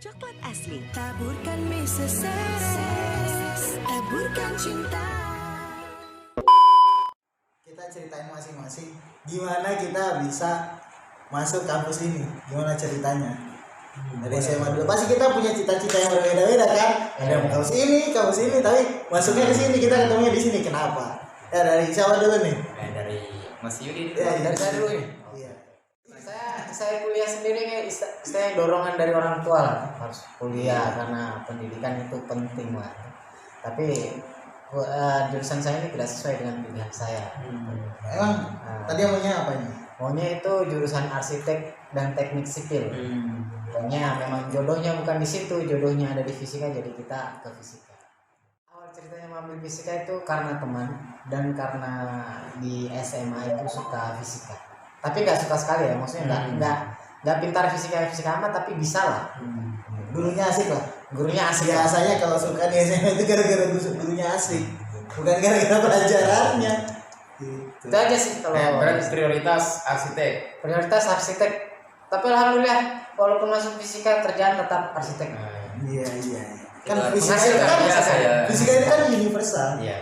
coklat asli. Taburkan miseses, taburkan cinta. Kita ceritain masing-masing gimana kita bisa masuk kampus ini, gimana ceritanya. Dari SMA dulu pasti kita punya cita-cita yang berbeda-beda kan. Ada yang kampus ini, tapi masuknya ke sini, kita ketemunya di sini. Kenapa? Ya dari siapa dulu nih? Dari Mas Yudi. Ya, Dari saya dulu ya. Iya. Saya kuliah sendiri kayak saya dorongan dari orang tua lah, harus kuliah karena pendidikan itu penting lah. Tapi jurusan saya ini tidak sesuai dengan pilihan saya. Emang tadi yang maunya apa ini? Maunya itu jurusan arsitek dan teknik sipil. Pokoknya memang jodohnya bukan di situ, jodohnya ada di fisika, jadi kita ke fisika. Awal ceritanya mengambil fisika itu karena teman dan karena di SMA itu suka fisika. Tapi nggak suka sekali ya, maksudnya nggak pintar fisika amat, tapi bisa lah. Gurunya asik lah. Gurunya asik. Biasanya kalau suka di SMA itu gara-gara gurunya asik, bukan gara-gara pelajarannya. Gitu. Itu aja sih kalau Berarti prioritas arsitek. prioritas arsitek. Tapi alhamdulillah walaupun masuk fisika kerjaan tetap arsitek. Iya. Kan Itu fisika menghasilkan itu kan biasa ya. Fisika itu kan universal. Iya.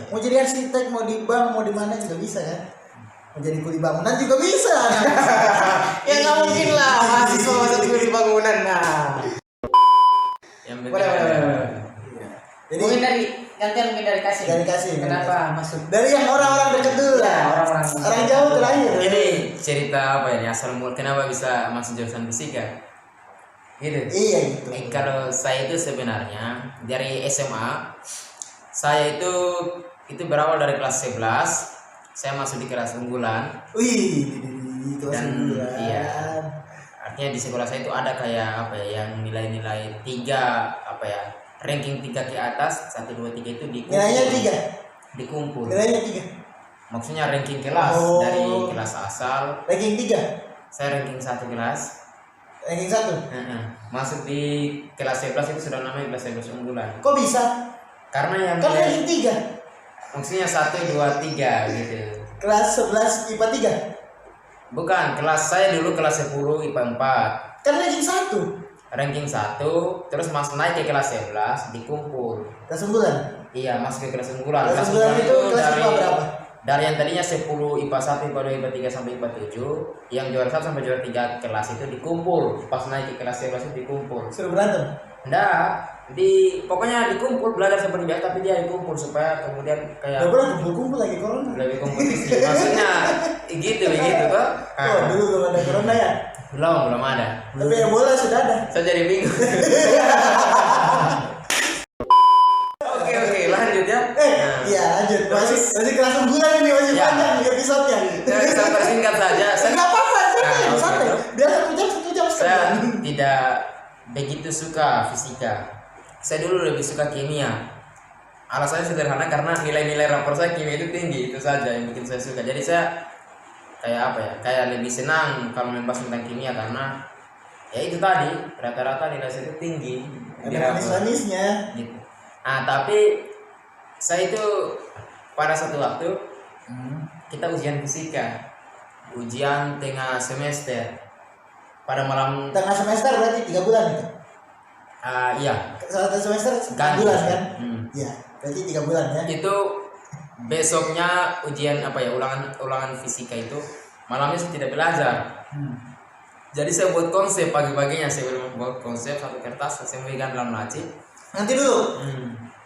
Mau jadi arsitek, mau di bank, mau di mana juga bisa kan. Mau jadi kuli bangunan juga bisa. Ya nggak mungkin lah mahasiswa masuk di bangunan. Nah, Yang boleh. Jadi Mungkin mungkin dari kasih. Dari Kasih. Kenapa masuk? dari yang orang-orang dekat dulu Ya, lah. orang-orang. Orang jauh terakhir. Ini cerita apa ini asal mula kenapa bisa masuk jurusan fisika? Gitu. Iya gitu. Kalau saya itu sebenarnya dari SMA saya itu berawal dari kelas 11. Saya masuk di kelas unggulan. Wih, itu Dan iya. Artinya di sekolah saya itu ada kayak apa ya, yang nilai-nilai 3 apa ya, ranking 3 ke atas, 1 2 3 itu dikumpul. Nilainya 3. Dikumpul. Nilainya 3. Maksudnya ranking kelas dari kelas asal. Ranking 3. Saya ranking 1 kelas. Ranking 1. Masuk di kelas 11 itu sudah namanya kelas 11 unggulan. Kok bisa? Karena yang Kan nilai- ranking 3. maksudnya 1 2 3 gitu. Kelas 11 IPA 3. Bukan, kelas saya dulu kelas 10 IPA 4. Kan ranking 1. Ranking 1, terus masuk naik ke kelas 11 dikumpul. Kelas unggulan. Iya, masuk ke kelas unggulan. Kelas unggulan itu kelas dari IPA berapa? dari yang tadinya 10 IPA 1, IPA 2, IPA 3 sampai IPA 7, yang juara 1 sampai juara 3 kelas itu dikumpul. Pas naik ke kelas 11 itu dikumpul. Suruh berantem. Enggak, pokoknya dikumpul, belajar seperti biasa tapi dia dikumpul supaya kemudian kayak Udah pernah kumpul-kumpul lagi corona. lebih kompetisi. Maksudnya gitu tuh. Oh, dulu belum ada corona ya. Belum ada. Tapi ya bola sudah ada. Saya jadi bingung. Oke, lanjut ya. Iya lanjut. Masih kelas unggulan ini masih Ya. panjang episode-nya. Saya persingkat saja. Enggak apa-apa, Nah, santai. gitu. Biar 1 jam Saya setengah. tidak begitu suka fisika. Saya dulu lebih suka kimia. Alasannya sederhana karena nilai-nilai rapor saya kimia itu tinggi, itu saja yang bikin saya suka. Jadi saya kayak apa ya? Kayak lebih senang kalau membahas tentang kimia karena ya itu tadi rata-rata nilai saya itu tinggi. di Ada rapor. manis-manisnya. Gitu. Tapi saya itu pada satu waktu kita ujian fisika, ujian tengah semester pada malam. Tengah semester berarti 3 bulan itu. Iya, Satu semester 4 ganti. bulan kan? Iya, berarti 3 bulan ya. Itu besoknya ujian apa ya, ulangan fisika itu malamnya saya tidak belajar. Jadi saya buat konsep pagi-paginya, saya buat konsep satu kertas, saya berikan dalam laci. Nanti dulu.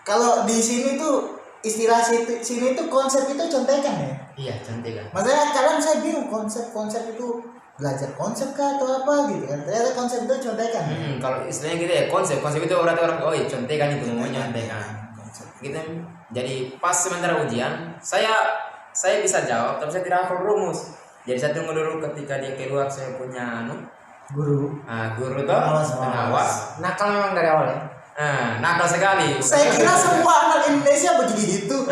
Kalau di sini tuh istilah sini tuh konsep itu contekan ya. Iya, cantik kan. Makanya kadang saya bingung konsep itu belajar konsep kah atau apa gitu kan. Ternyata konsep itu contekan. Kalau istilahnya gitu ya, konsep itu berarti orang iya contekan itu namanya contekan. Gitu. Jadi pas sementara ujian, saya bisa jawab tapi saya tidak hafal rumus. Jadi saya tunggu dulu ketika dia keluar, saya punya Guru. guru tuh pengawas. Nakal memang dari awal ya. Nakal sekali. Saya kira semua anak Indonesia begitu.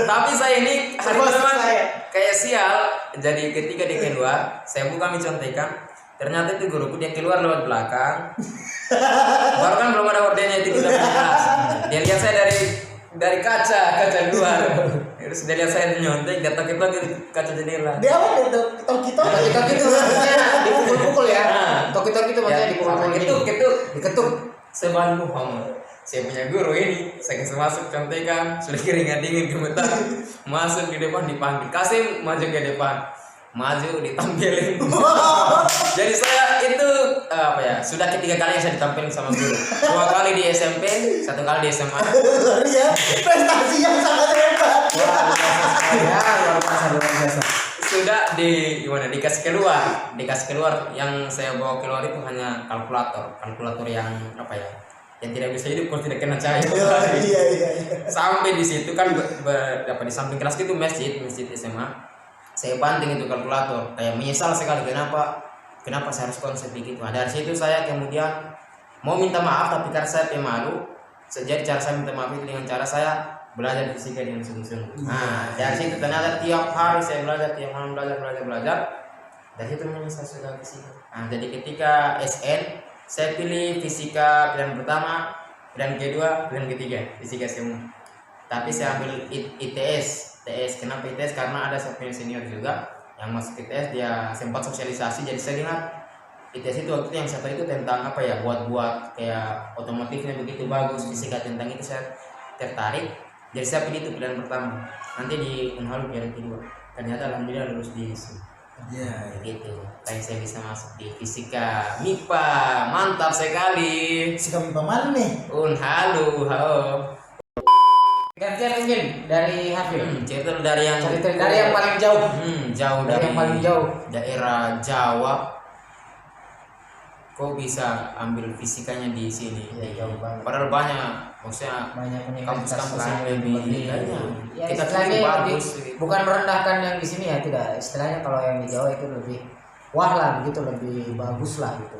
Tapi saya ini hari Termasuk pertama saya. kayak sial. Jadi ketika dia keluar, saya buka mencontekan. Ternyata itu guruku, dia keluar lewat belakang. Baru kan belum ada ordernya itu kita punya kelas. Dia lihat saya dari dari kaca luar. Terus dia lihat saya nyontek, dia tok-tok kaca jendela. Dia apa dia toki-toki? Toki-toki itu maksudnya dipukul-pukul ya. Nah. Toki-toki itu maksudnya dipukul-pukul gini. Diketuk. Seban Muhammad. Saya punya guru ini, saya kasih masuk contekan, sudah keringat dingin gemetar, masuk di depan dipanggil, Kasim maju ke depan, maju ditampilin. Jadi saya itu apa ya, sudah ketiga kali saya ditampilin sama guru, 2 kali di SMP, 1 kali di SMA. Ya, prestasi yang sangat hebat. Luar biasa. Sudah dikasih keluar, yang saya bawa keluar itu hanya kalkulator yang apa ya, yang tidak bisa hidup kalau tidak kena cahaya. Iya. Sampai di situ kan di samping kelas itu masjid SMA. Saya banting itu kalkulator, kayak menyesal sekali kenapa saya harus konsep begitu. Nah, dari situ saya kemudian mau minta maaf, tapi karena saya pemalu, jadi cara saya minta maaf itu dengan cara saya belajar fisika dengan sungguh-sungguh. Nah, dari situ ternyata tiap hari saya belajar, tiap malam belajar. Dari situ memang saya suka fisika. Nah, jadi ketika SN saya pilih fisika pilihan pertama, pilihan kedua, pilihan ketiga fisika semua. Tapi saya ambil ITS. Kenapa ITS? Karena ada senior juga yang masuk ITS, dia sempat sosialisasi. Jadi saya ingat ITS itu waktu itu yang saya tahu itu tentang apa ya, buat kayak otomotifnya begitu bagus. Fisika tentang itu saya tertarik. Jadi saya pilih itu pilihan pertama. Nanti di Unhalu pilihan kedua. Ternyata alhamdulillah lulus di situ. Ya, Gitu. Kayak saya bisa masuk di fisika MIPA. Mantap sekali. si kami paman nih. Unhalu. Gantian mungkin dari Hafil. Cerita dari yang paling jauh. Jauh Dari yang paling jauh. daerah Jawa. Kok bisa ambil fisikanya di sini? Ya, jauh banget. Padahal banyak, maksudnya Banyak kampus-kampus yang lebih banyak. Ya, Kita istilahnya pilih bagus. bukan merendahkan yang di sini ya, tidak. Istilahnya kalau yang di Jawa itu lebih wah lah begitu, lebih bagus lah gitu.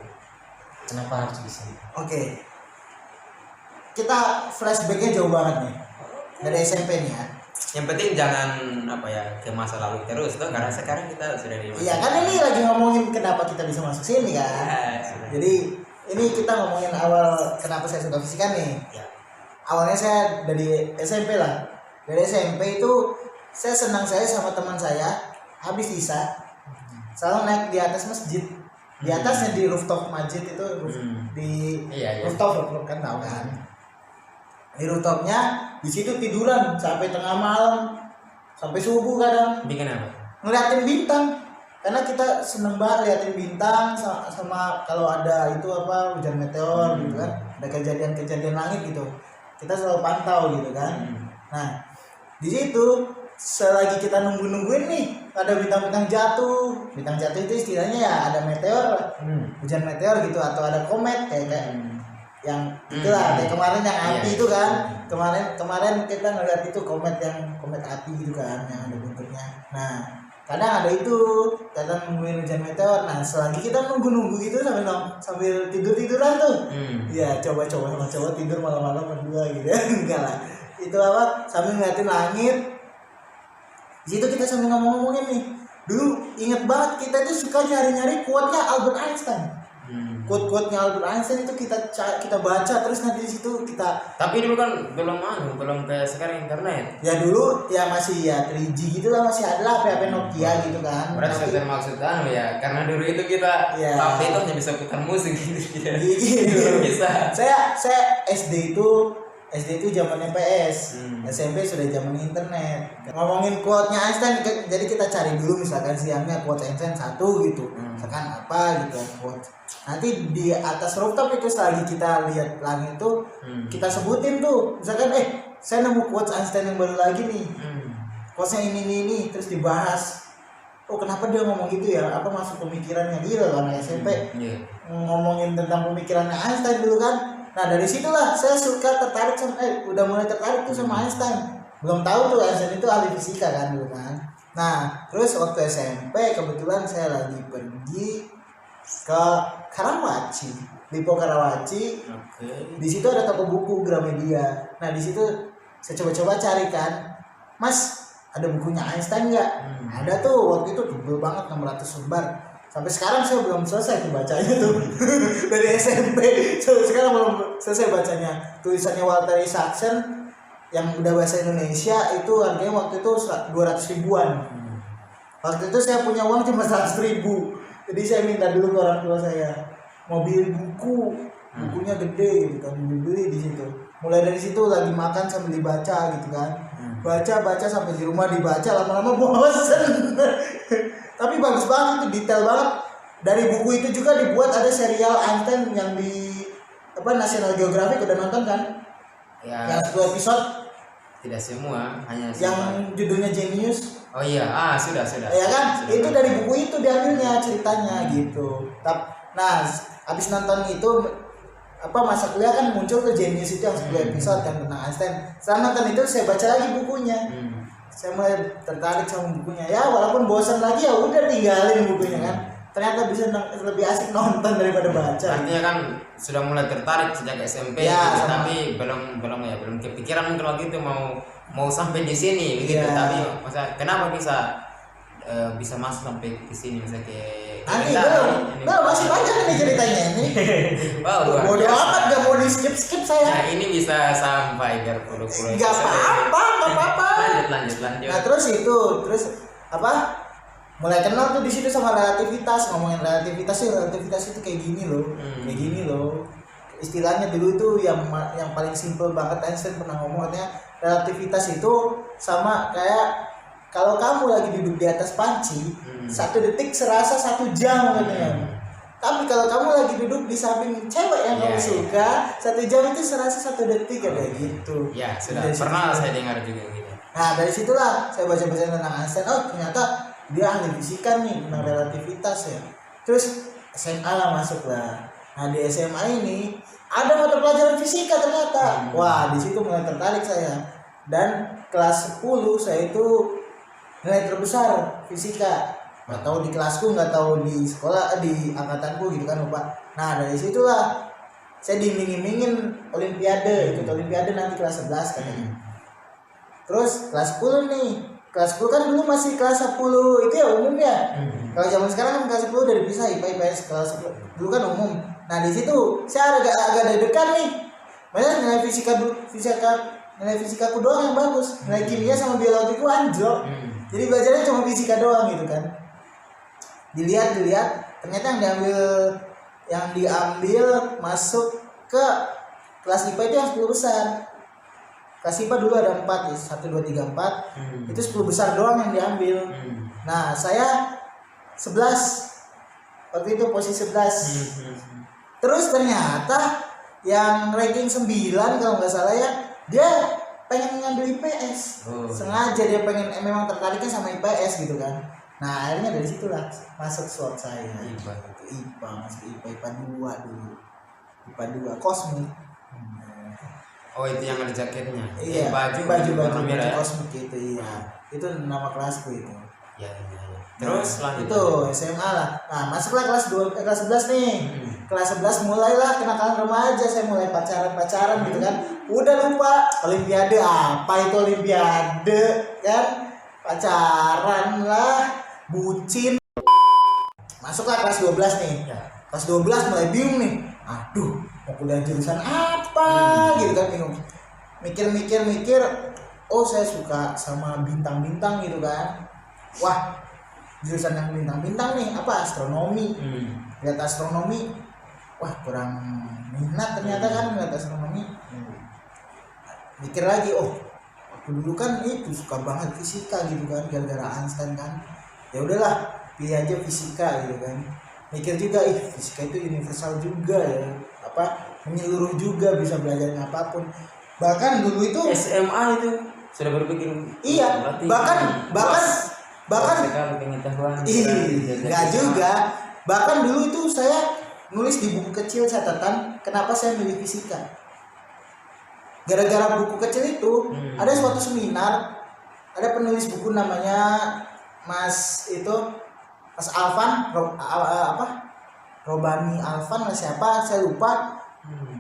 Kenapa harus di sini? Oke. Kita flashbacknya jauh banget nih. Dari SMP nih ya. Yang penting jangan apa ya, ke masa lalu terus tuh, karena sekarang kita sudah di masa Iya kan ini lagi ngomongin kenapa kita bisa masuk sini kan. Ya, sudah. Jadi ini kita ngomongin awal kenapa saya suka fisika nih. Ya. Awalnya saya dari SMP lah. Dari SMP itu saya senang saya sama teman saya habis isya selalu naik di atas masjid. Di atasnya di rooftop masjid itu di Iya. rooftop kan tahu kan. Di rooftopnya di situ tiduran sampai tengah malam sampai subuh kadang Bikin apa? ngeliatin bintang karena kita seneng banget liatin bintang sama kalau ada itu apa hujan meteor gitu kan, ada kejadian langit gitu kita selalu pantau gitu kan. Nah di situ selagi kita nungguin nih ada bintang jatuh itu istilahnya ya ada meteor hujan meteor gitu atau ada komet kayak yang itulah kayak kemarin yang api itu kan, kemarin kita ngeliat itu komet api gitu kan yang ada bentuknya. Nah kadang ada itu kadang nungguin hujan meteor. Nah selagi kita nunggu gitu sambil tiduran tuh ya coba tidur malam-malam berdua gitu ya enggak lah itu apa sambil ngeliatin langit. Di situ kita sambil ngomongin nih, dulu inget banget kita itu suka nyari quote-nya Albert Einstein. Quote-nya Albert Einstein itu kita baca terus nanti di situ kita. Tapi dulu kan belum kayak sekarang internet. Ya dulu ya masih ya 3G gitu lah, masih ada lah HP Nokia gitu kan. Berarti saya maksud ya, karena dulu itu kita Ya. HP itu hanya bisa putar musik gitu. Gitu. Belum bisa. Saya SD itu zamannya PS, SMP sudah zaman internet. Ngomongin quote-nya Einstein, jadi kita cari dulu misalkan siangnya quote Einstein satu gitu, misalkan apa gitu quote. Nanti di atas rooftop itu selagi kita lihat langit tuh, kita sebutin tuh, misalkan saya nemu quote Einstein yang baru lagi nih, quote-nya ini, terus dibahas. Oh kenapa dia ngomong gitu ya? Apa masuk pemikirannya dia lah anak SMP ngomongin tentang pemikirannya Einstein dulu kan? Nah dari situlah saya tertarik sama udah mulai tertarik tuh sama Einstein. Belum tahu tuh Einstein itu ahli fisika kan dulu kan. Nah terus waktu SMP kebetulan saya lagi pergi ke Karawaci, Lipo Karawaci. Di situ ada toko buku Gramedia. Nah di situ saya coba cari kan, Mas ada bukunya Einstein nggak? Ada tuh waktu itu tebel banget 600 lembar. Sampai sekarang saya belum selesai tuh bacanya tuh dari SMP sampai sekarang belum selesai bacanya. Tulisannya Walter Isaacson yang udah bahasa Indonesia itu harganya waktu itu 200 ribuan. Waktu itu saya punya uang cuma 100 ribu. Jadi saya minta dulu ke orang tua saya mau beli bukunya gede gitu kan, beli di situ. Mulai dari situ lagi makan sambil dibaca gitu kan. Baca sampai di rumah dibaca, lama-lama bosen. Tapi bagus banget itu, detail banget. Dari buku itu juga dibuat ada serial Einstein yang di National Geographic, udah nonton kan? Ya, Yang 10 episode tidak semua, hanya yang judulnya Genius. Oh iya, sudah. Ya kan? Sudah. Itu dari buku itu diambilnya ceritanya gitu. Nah, habis nonton itu masa kuliah kan muncul tuh Genius itu yang 10 episode yang tentang Einstein. Setelah nonton itu saya baca lagi bukunya. Saya mulai tertarik sama bukunya. Ya walaupun bosan lagi ya udah tinggalin bukunya kan. Ternyata bisa lebih asik nonton daripada baca. Artinya kan sudah mulai tertarik sejak SMP Ya, gitu, sama. tapi belum kepikiran mungkin waktu itu mau sampai di sini begitu. Ya. Tapi masa kenapa bisa masuk sampai ke sini misalnya ke Nanti ini. masih banyak nih ceritanya ini. Wow, luar Bodoh biasa. amat gak mau di skip Nah, saya. ini bisa sampai berpuluh-puluh Gak episode. apa-apa. Lanjut. Nah terus mulai kenal tuh di situ sama relativitas, ngomongin relativitas itu kayak gini loh. Istilahnya dulu tuh yang paling simple banget, Einstein pernah ngomong katanya relativitas itu sama kayak kalau kamu lagi duduk di atas panci, 1 detik serasa 1 jam katanya. Tapi kalau kamu lagi duduk di samping cewek yang kamu suka, 1 jam itu serasa 1 detik kayak gitu. Ya, sudah Dari pernah situ. saya dengar juga gitu. Nah dari situlah saya baca tentang Einstein. Oh ternyata dia ahli fisika nih tentang relativitas ya. Terus SMA lah masuk lah. Nah di SMA ini ada mata pelajaran fisika ternyata. Wah di situ mulai tertarik saya. Dan kelas 10 saya itu nilai terbesar fisika. Nggak tahu di kelasku, nggak tahu di sekolah, di angkatanku gitu kan lupa. Nah dari situlah saya diiming-imingin olimpiade, ikut olimpiade nanti kelas 11 katanya. Terus kelas 10 nih. Kelas 10 kan dulu masih kelas 10 itu ya umum ya. Kalau zaman sekarang kan kelas 10 udah dipisah IPA IPS kelas 10. Dulu kan umum. Nah, di situ saya agak deg-degan nih. Makanya nilai fisikaku doang yang bagus. Nilai kimia sama biologiku anjlok. Jadi belajarnya cuma fisika doang gitu kan. Dilihat ternyata yang diambil masuk ke kelas IPA itu yang 10 besar. Kelas IPA dulu ada 4 ya, 1, 2, 3, 4. Itu 10 besar doang yang diambil. Nah saya 11. Waktu itu posisi 11. Terus ternyata yang ranking 9 kalau nggak salah ya, dia pengen ngambil IPS. Sengaja dia pengen memang tertariknya sama IPS gitu kan. Nah akhirnya dari situlah masuk slot saya. IPA masuk IPA 2 dulu. IPA 2 kosmik. Oh itu yang ada jaketnya. Iya, baju baju merah ya? kosmik itu iya. Itu nama kelasku itu. Ya. Terus Nah, lanjut. itu SMA lah. Nah, masuklah kelas 11 nih. Kelas 11 mulailah kenakalan remaja, saya mulai pacaran gitu kan. Udah lupa olimpiade apa itu olimpiade kan? Pacaran lah, bucin. Masuklah kelas 12 nih. Kelas 12 mulai bingung nih. Aduh, mau kuliah jurusan apa gitu kan, bingung. Mikir, oh saya suka sama bintang-bintang gitu kan. Wah, jurusan yang bintang-bintang nih apa astronomi. Lihat astronomi, wah kurang minat ternyata kan lihat astronomi. Mikir lagi, oh aku dulu kan itu suka banget fisika gitu kan, gara-gara Einstein kan. Ya udahlah, pilih aja fisika gitu kan. Mikir juga, fisika itu universal juga ya, menyeluruh juga, bisa belajar apapun. Bahkan dulu itu SMA itu sudah berpikir. Iya, Berarti bahkan sekali pengetahuan. enggak juga. Bahkan dulu itu saya nulis di buku kecil catatan kenapa saya milih fisika. Gara-gara buku kecil itu ada suatu seminar, ada penulis buku namanya Mas Alvan, Robani Alvan lah siapa, saya lupa.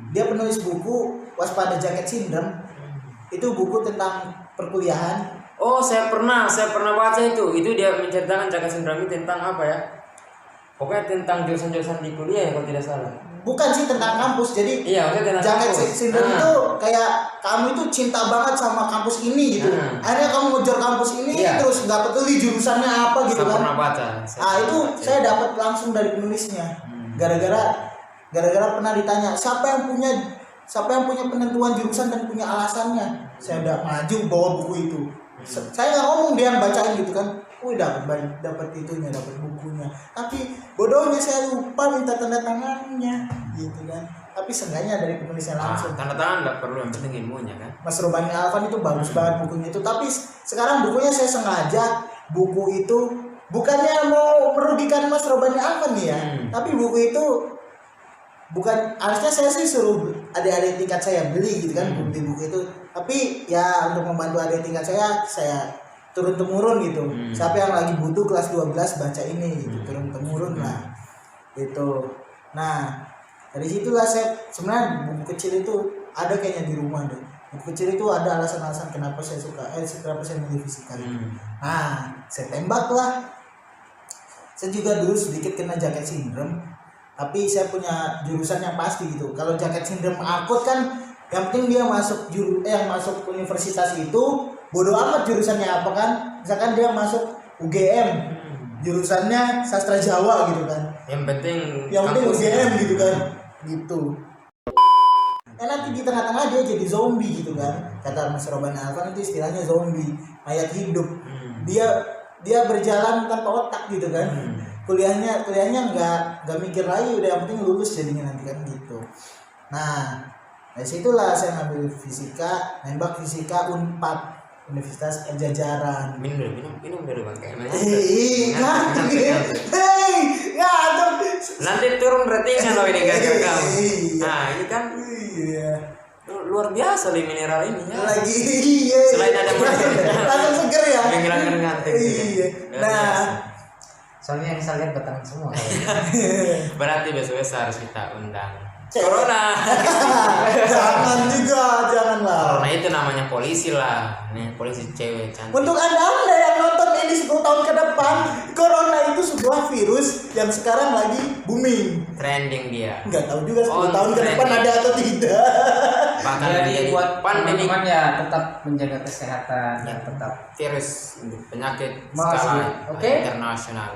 Dia penulis buku Waspada Jaket Sindrom. Itu buku tentang perkuliahan. Oh, saya pernah baca itu. Itu dia menceritakan jaket sindrom tentang apa ya? Pokoknya tentang jurusan-jurusan di kuliah ya kalau tidak salah. Bukan sih tentang kampus. Jadi Iya, maksudnya tentang jaket kampus. syndrome itu kayak kamu itu cinta banget sama kampus ini gitu. Akhirnya kamu ngejar kampus ini Iya. terus nggak peduli jurusannya apa gitu Saya kan. pernah baca. Itu saya dapat langsung dari penulisnya. Gara-gara pernah ditanya siapa yang punya penentuan jurusan dan punya alasannya. Saya udah maju bawa buku itu. Saya nggak ngomong, dia yang bacain gitu kan. Dapat itunya, dapat bukunya. Tapi bodohnya saya lupa minta tanda tangannya gitu kan. Tapi seenggaknya dari penulisnya langsung. Tanda tangan nggak perlu, yang penting ilmunya kan. Mas Robani Alvan itu bagus banget bukunya itu. Tapi sekarang bukunya saya sengaja buku itu bukannya mau merugikan Mas Robani Alvan nih ya. Tapi buku itu bukan, harusnya saya sih suruh adik-adik tingkat saya beli gitu kan buku itu. Tapi ya untuk membantu adik tingkat saya turun temurun gitu. Siapa yang lagi butuh kelas 12 baca ini gitu, turun temurun lah gitu. Nah dari situlah saya sebenarnya buku kecil itu ada kayaknya di rumah deh. Buku kecil itu ada alasan-alasan kenapa saya suka kenapa saya milih fisika gitu. Nah saya tembak lah. Saya juga dulu sedikit kena jaket sindrom, tapi saya punya jurusan yang pasti gitu. Kalau jaket sindrom akut kan yang penting dia masuk masuk universitas itu bodoh amat jurusannya apa kan. Misalkan dia masuk UGM, jurusannya sastra Jawa gitu kan. Yang penting UGM gitu kan. Gitu. Nanti di tengah-tengah dia jadi zombie gitu kan. Kata Mas Robani Alvan itu istilahnya zombie, mayat hidup. Dia berjalan tanpa otak gitu kan. Kuliahnya nggak mikir lagi, udah yang penting lulus jadinya nanti kan gitu. Nah dari situlah saya ngambil fisika, nembak fisika Unpad, Universitas Pajajaran. minum dulu bang kayak nanti turun ratingnya loh ini gagal kamu. Nah ini kan luar biasa nih mineral ini ya. Lagi Selain ada langsung seger ya. menghilangkan ngantuk. Nah Soalnya yang saya lihat batang semua. Berarti besok harus kita undang Corona. Janganlah. Corona itu namanya polisi lah. Nih polisi cewek cantik. Untuk anda yang nonton ini 10 tahun ke depan, Corona itu sebuah virus yang sekarang lagi booming. Trending dia. Nggak tahu juga 10 Oh, tahun ke depan trending. ada atau tidak. Bahkan Jadi jadi buat pandemi teman-teman ya tetap menjaga kesehatan Ya. dan tetap virus penyakit Masih, skala oke. internasional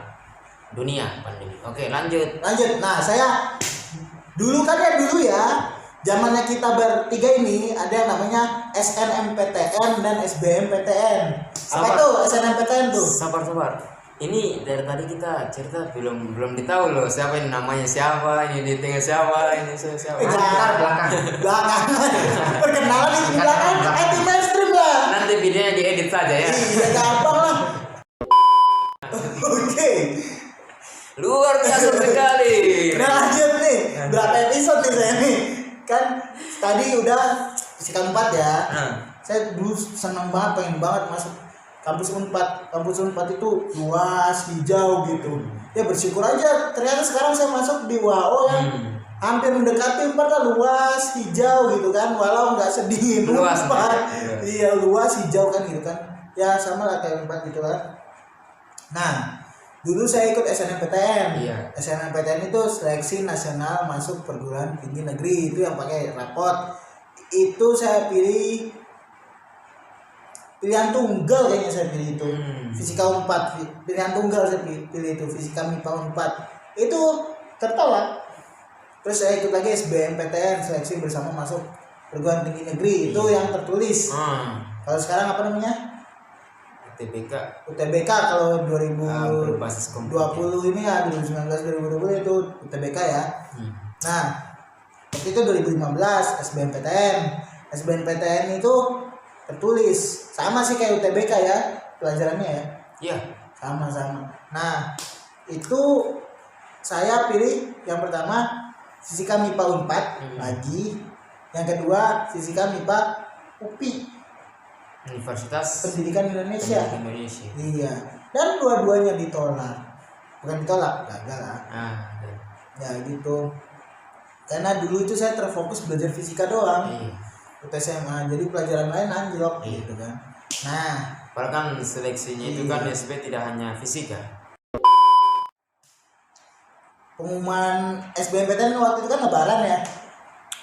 dunia pandemi. Oke lanjut. Nah saya dulu ya zamannya kita bertiga ini ada yang namanya SNMPTN dan SBMPTN. Apa Sabar. tuh SNMPTN tuh? Sabar. Ini dari tadi kita cerita belum ditahu loh siapa ini namanya siapa, ini di tengah siapa, ini siapa. belakang. Belakangan. Perkenalan itu belakang anti mainstream lah. Nanti videonya diedit saja ya. Iya gampang lah. Oke. Luar biasa sekali. Nah lanjut nih. Berapa episode nih saya nih? Kan tadi udah fisika 4 ya. Saya dulu senang banget, pengen banget masuk kampus Unpad. Kampus Unpad itu luas, hijau gitu. Ya bersyukur aja. Ternyata sekarang saya masuk di WAO yang hampir mendekati Unpad lah, luas, hijau gitu kan. Walau nggak sedingin Luas, Unpad. ya. Iya luas, hijau kan gitu kan. Ya sama lah kayak Unpad gitu kan. Nah dulu saya ikut SNMPTN. Iya. SNMPTN itu seleksi nasional masuk perguruan tinggi negeri, itu yang pakai rapot. Itu saya pilih pilihan tunggal kayaknya saya pilih itu. Fisika 4, pilihan tunggal saya pilih itu, fisika MIPA 4. Itu tertolak. Terus saya ikut lagi SBMPTN, seleksi bersama masuk perguruan tinggi negeri, itu yang tertulis. Kalau sekarang apa namanya? UTBK kalau 2020 berbasis komputer. ini ya 2019 2020 itu UTBK ya. Nah, waktu itu 2015 SBMPTN itu tertulis sama sih kayak UTBK ya pelajarannya ya. Iya. Sama. Nah, itu saya pilih yang pertama fisika MIPA 4 lagi. Yang kedua fisika MIPA UPI. Universitas Pendidikan Indonesia. Indonesia. Iya. Dan dua-duanya ditolak. Bukan ditolak, gagal lah. Ya gitu. Karena dulu itu saya terfokus belajar fisika doang. Untuk SMA. Jadi pelajaran lain anjlok gitu kan. Nah, Padahal kan seleksinya itu kan SB tidak hanya fisika. pengumuman SBMPTN waktu itu kan lebaran ya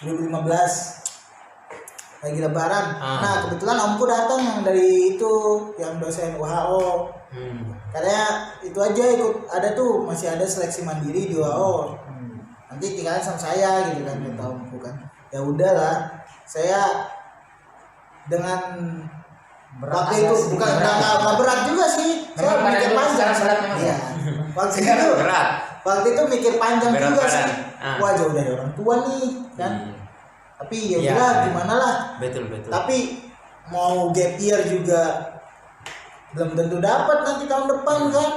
2015 lagi lebaran. Nah kebetulan omku datang yang dari itu yang dosen WHO. Katanya itu aja ikut ada tuh masih ada seleksi mandiri di WHO. Nanti tinggalin sama saya gitu kan kata omku kan. Ya udahlah saya dengan waktu itu bukan nggak berat juga sih. Saya mikir panjang. Iya. Waktu itu mikir panjang berat juga badan. sih. Wah jauh dari orang tua nih kan. Tapi ya udah gimana lah. Betul. Tapi mau gap year juga belum tentu dapat nanti tahun depan kan.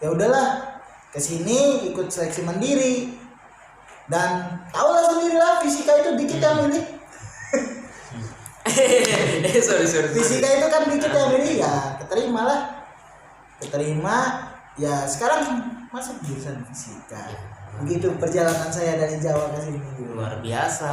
Ya udahlah kesini ikut seleksi mandiri dan tahulah sendiri lah fisika itu dikit yang milih. sorry. Fisika itu kan dikit yang milih ya keterima ya sekarang masuk jurusan fisika. Begitu perjalanan saya dari Jawa ke sini. Luar biasa.